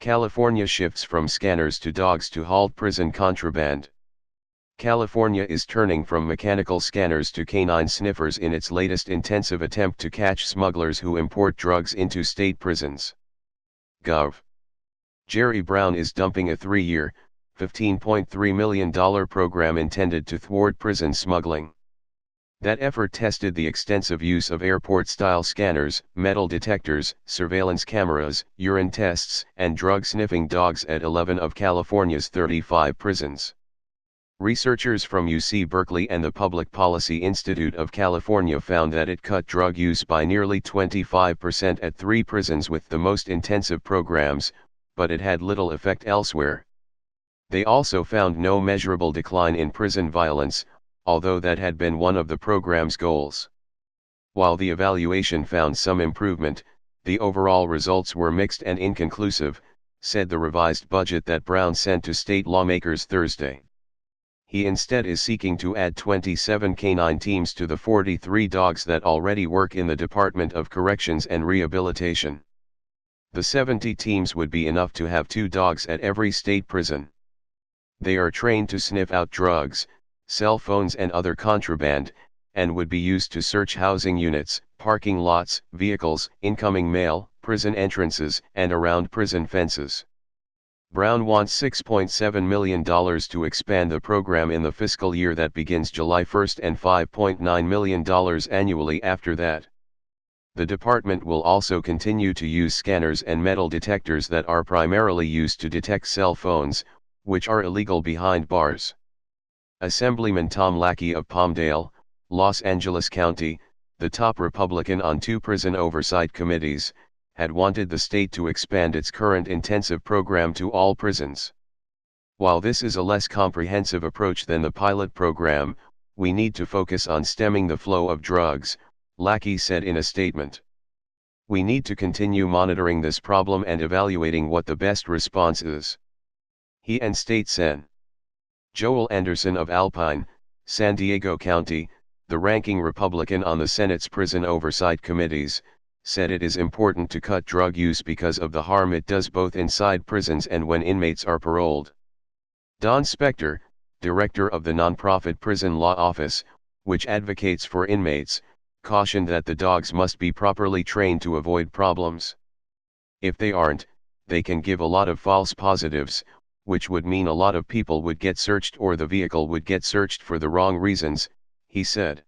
California shifts from scanners to dogs to halt prison contraband. California is turning from mechanical scanners to canine sniffers in its latest intensive attempt to catch smugglers who import drugs into state prisons. Gov. Jerry Brown is dumping a 3-year, $15.3 million program intended to thwart prison smuggling. That effort tested the extensive use of airport-style scanners, metal detectors, surveillance cameras, urine tests, and drug-sniffing dogs at 11 of California's 35 prisons. Researchers from UC Berkeley and the Public Policy Institute of California found that it cut drug use by nearly 25% at 3 prisons with the most intensive programs, but it had little effect elsewhere. They also found no measurable decline in prison violence, although that had been one of the program's goals. While the evaluation found some improvement, the overall results were mixed and inconclusive, said the revised budget that Brown sent to state lawmakers Thursday. He instead is seeking to add 27 canine teams to the 43 dogs that already work in the Department of Corrections and Rehabilitation. The 70 teams would be enough to have 2 dogs at every state prison. They are trained to sniff out drugs, cell phones and other contraband, and would be used to search housing units, parking lots, vehicles, incoming mail, prison entrances, and around prison fences. Brown wants $6.7 million to expand the program in the fiscal year that begins July 1 and $5.9 million annually after that. The department will also continue to use scanners and metal detectors that are primarily used to detect cell phones, which are illegal behind bars. Assemblyman Tom Lackey of Palmdale, Los Angeles County, the top Republican on 2 prison oversight committees, had wanted the state to expand its current intensive program to all prisons. While this is a less comprehensive approach than the pilot program, we need to focus on stemming the flow of drugs, Lackey said in a statement. We need to continue monitoring this problem and evaluating what the best response is. He and State Sen. Joel Anderson of Alpine, San Diego County, the ranking Republican on the Senate's prison oversight committees, said it is important to cut drug use because of the harm it does both inside prisons and when inmates are paroled. Don Spector, director of the nonprofit Prison Law Office, which advocates for inmates, cautioned that the dogs must be properly trained to avoid problems. If they aren't, they can give a lot of false positives, which would mean a lot of people would get searched or the vehicle would get searched for the wrong reasons, he said.